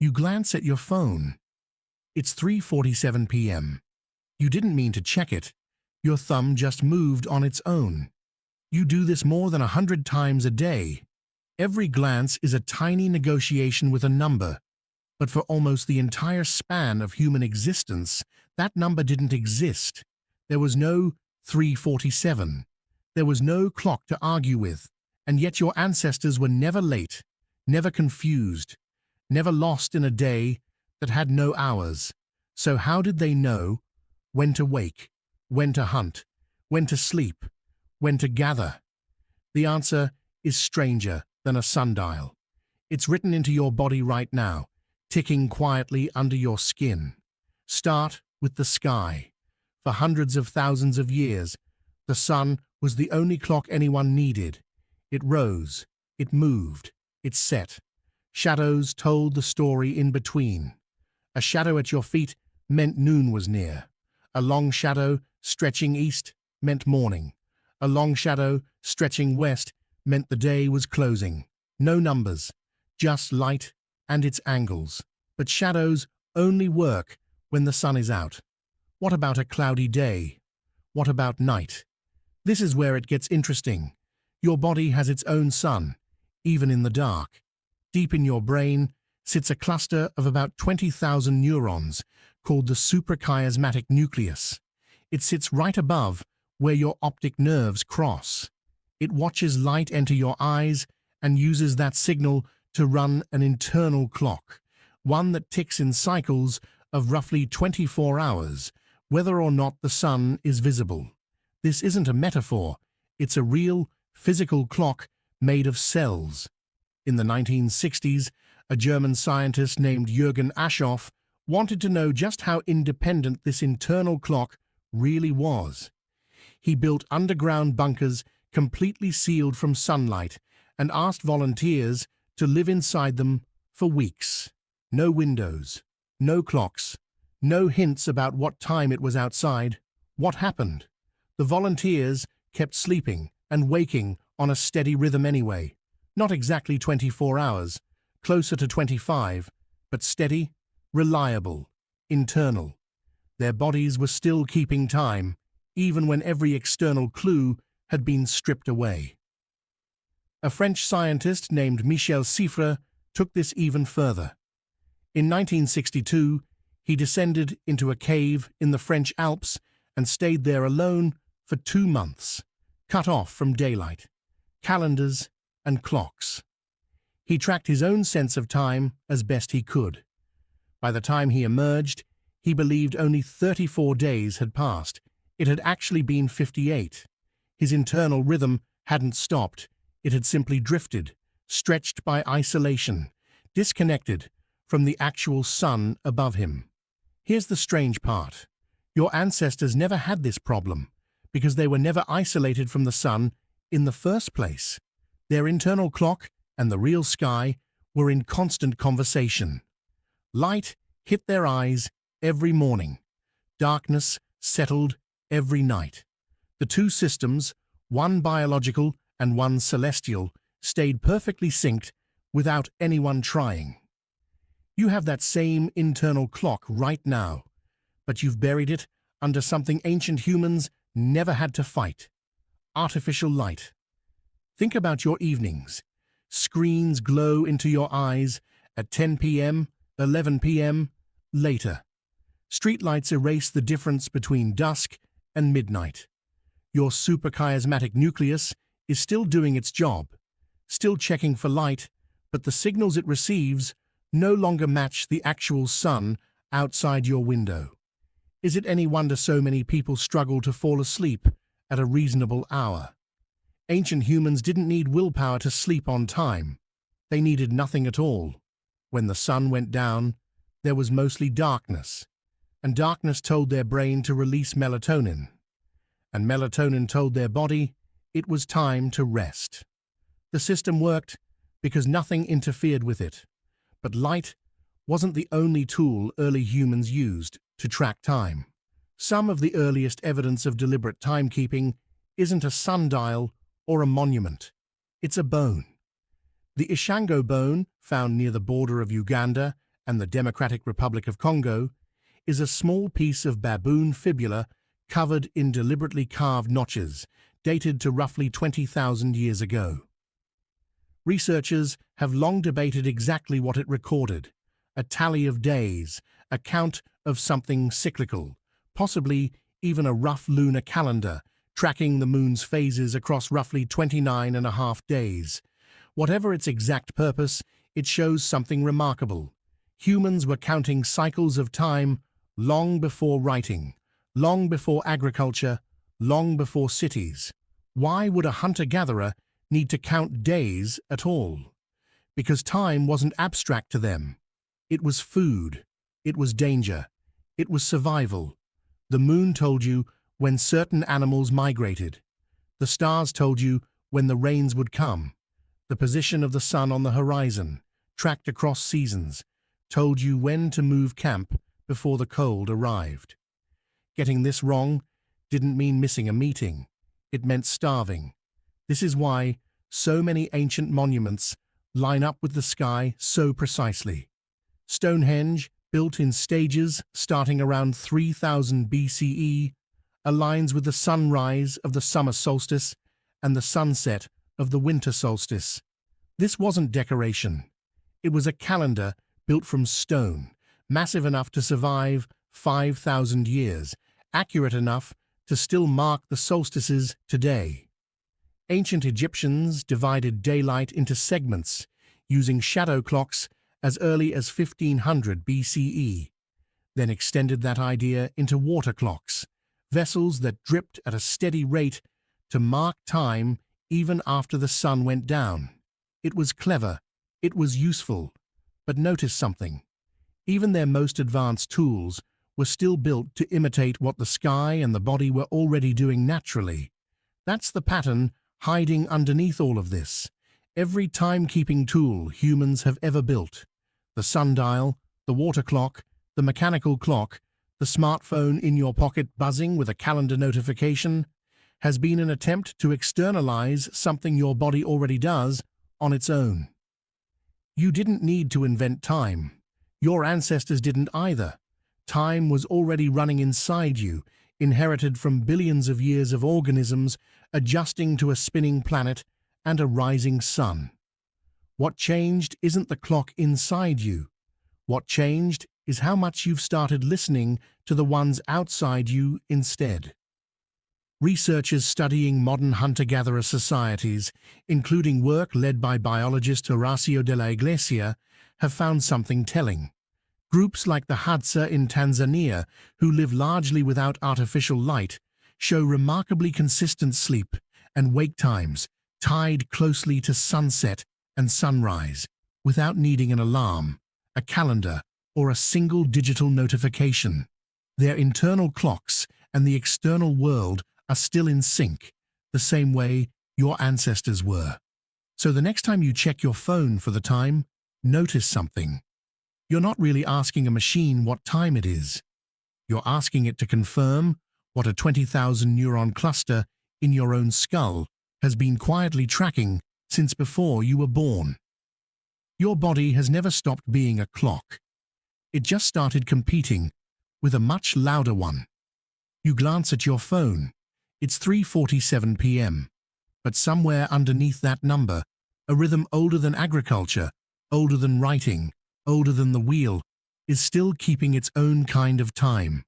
You glance at your phone. It's 3:47 p.m. You didn't mean to check it. Your thumb just moved on its own. You do this more than 100 times a day. Every glance is a tiny negotiation with a number, but for almost the entire span of human existence, that number didn't exist. There was no 3:47. There was no clock to argue with, and yet your ancestors were never late, never confused, never lost in a day that had no hours. So how did they know when to wake, when to hunt, when to sleep, when to gather? The answer is stranger than a sundial. It's written into your body right now, ticking quietly under your skin. Start with the sky. For hundreds of thousands of years, the sun was the only clock anyone needed. It rose, it moved, it set. Shadows told the story in between. A shadow at your feet meant noon was near. A long shadow stretching east meant morning. A long shadow stretching west meant the day was closing. No numbers, just light and its angles. But shadows only work when the sun is out. What about a cloudy day? What about night? This is where it gets interesting. Your body has its own sun, even in the dark. Deep in your brain sits a cluster of about 20,000 neurons called the suprachiasmatic nucleus. It sits right above where your optic nerves cross. It watches light enter your eyes and uses that signal to run an internal clock, one that ticks in cycles of roughly 24 hours, whether or not the sun is visible. This isn't a metaphor, it's a real, physical clock made of cells. In the 1960s, a German scientist named Jürgen Aschoff wanted to know just how independent this internal clock really was. He built underground bunkers completely sealed from sunlight and asked volunteers to live inside them for weeks. No windows, no clocks, no hints about what time it was outside. What happened? The volunteers kept sleeping and waking on a steady rhythm anyway. Not exactly 24 hours, closer to 25, but steady, reliable, internal. Their bodies were still keeping time, even when every external clue had been stripped away. A French scientist named Michel Siffre took this even further. In 1962, he descended into a cave in the French Alps and stayed there alone for 2 months, cut off from daylight, calendars, and clocks. He tracked his own sense of time as best he could. By the time he emerged, he believed only 34 days had passed. It had actually been 58. His internal rhythm hadn't stopped. It had simply drifted, stretched by isolation, disconnected from the actual sun above him. Here's the strange part. Your ancestors never had this problem because they were never isolated from the sun in the first place. Their internal clock and the real sky were in constant conversation. Light hit their eyes every morning. Darkness settled every night. The two systems, one biological and one celestial, stayed perfectly synced without anyone trying. You have that same internal clock right now, but you've buried it under something ancient humans never had to fight: artificial light. Think about your evenings. Screens glow into your eyes at 10 p.m., 11 p.m., later. Streetlights erase the difference between dusk and midnight. Your suprachiasmatic nucleus is still doing its job, still checking for light, but the signals it receives no longer match the actual sun outside your window. Is it any wonder so many people struggle to fall asleep at a reasonable hour? Ancient humans didn't need willpower to sleep on time. They needed nothing at all. When the sun went down, there was mostly darkness, and darkness told their brain to release melatonin, and melatonin told their body it was time to rest. The system worked because nothing interfered with it, but light wasn't the only tool early humans used to track time. Some of the earliest evidence of deliberate timekeeping isn't a sundial or a monument. It's a bone. The Ishango bone, found near the border of Uganda and the Democratic Republic of Congo, is a small piece of baboon fibula covered in deliberately carved notches, dated to roughly 20,000 years ago. Researchers have long debated exactly what it recorded: a tally of days, a count of something cyclical, possibly even a rough lunar calendar, tracking the moon's phases across roughly 29.5 days. Whatever its exact purpose, it shows something remarkable. Humans were counting cycles of time long before writing, long before agriculture, long before cities. Why would a hunter-gatherer need to count days at all? Because time wasn't abstract to them. It was food. It was danger. It was survival. The moon told you when certain animals migrated. The stars told you when the rains would come. The position of the sun on the horizon, tracked across seasons, told you when to move camp before the cold arrived. Getting this wrong didn't mean missing a meeting. It meant starving. This is why so many ancient monuments line up with the sky so precisely. Stonehenge, built in stages starting around 3000 BCE, aligns with the sunrise of the summer solstice and the sunset of the winter solstice. This wasn't decoration. It was a calendar built from stone, massive enough to survive 5,000 years, accurate enough to still mark the solstices today. Ancient Egyptians divided daylight into segments, using shadow clocks as early as 1500 BCE, then extended that idea into water clocks, vessels that dripped at a steady rate to mark time even after the sun went down. It was clever, it was useful, but notice something. Even their most advanced tools were still built to imitate what the sky and the body were already doing naturally. That's the pattern hiding underneath all of this. Every timekeeping tool humans have ever built, the sundial, the water clock, the mechanical clock, the smartphone in your pocket buzzing with a calendar notification, has been an attempt to externalize something your body already does on its own. You didn't need to invent time. Your ancestors didn't either. Time was already running inside you, inherited from billions of years of organisms adjusting to a spinning planet and a rising sun. What changed isn't the clock inside you. What changed is how much you've started listening to the ones outside you instead. Researchers studying modern hunter-gatherer societies, including work led by biologist Horacio de la Iglesia, have found something telling. Groups like the Hadza in Tanzania, who live largely without artificial light, show remarkably consistent sleep and wake times tied closely to sunset and sunrise, without needing an alarm, a calendar, or a single digital notification. Their internal clocks and the external world are still in sync, the same way your ancestors were. So the next time you check your phone for the time, notice something. You're not really asking a machine what time it is. You're asking it to confirm what a 20,000 neuron cluster in your own skull has been quietly tracking since before you were born. Your body has never stopped being a clock. It just started competing with a much louder one. You glance at your phone. It's 3:47 p.m. But somewhere underneath that number, a rhythm older than agriculture, older than writing, older than the wheel, is still keeping its own kind of time.